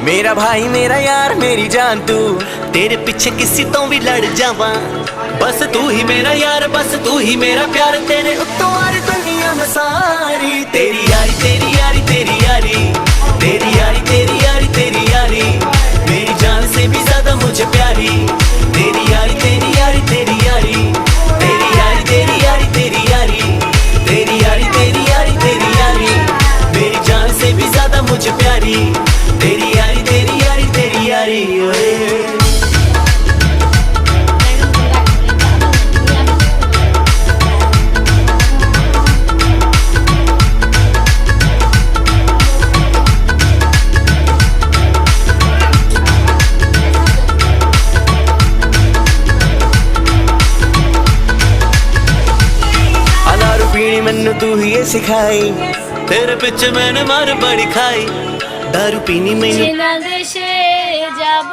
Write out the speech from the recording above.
मेरा भाई मेरा यार मेरी जान तू, तेरे पीछे किसी तो भी लड़ जावा। बस तू ही मेरा यार, बस तू ही मेरा प्यार, तेरे उत्तों यार दुनिया में सारी। तेरी यारी तेरी यारी तेरी यारी, तेरी यारी तेरी यारी तेरी यारी, मेरी जान से भी ज्यादा मुझे प्यारी। तेरी यारी तेरी यारी तेरी यारी, तेरी यारी तेरी यारी तेरी यारी, तेरी यारी तेरी यारी तेरी यारी, मेरी जान से भी ज्यादा मुझे प्यारी। तेरी यारी तेरी यारी तेरी यारी ओए। पीनी मैनू तू ही ये सिखाई, तेरे पिछे मैंने मार बड़ी खाई। दारू पीनी मैनू দেশে যাব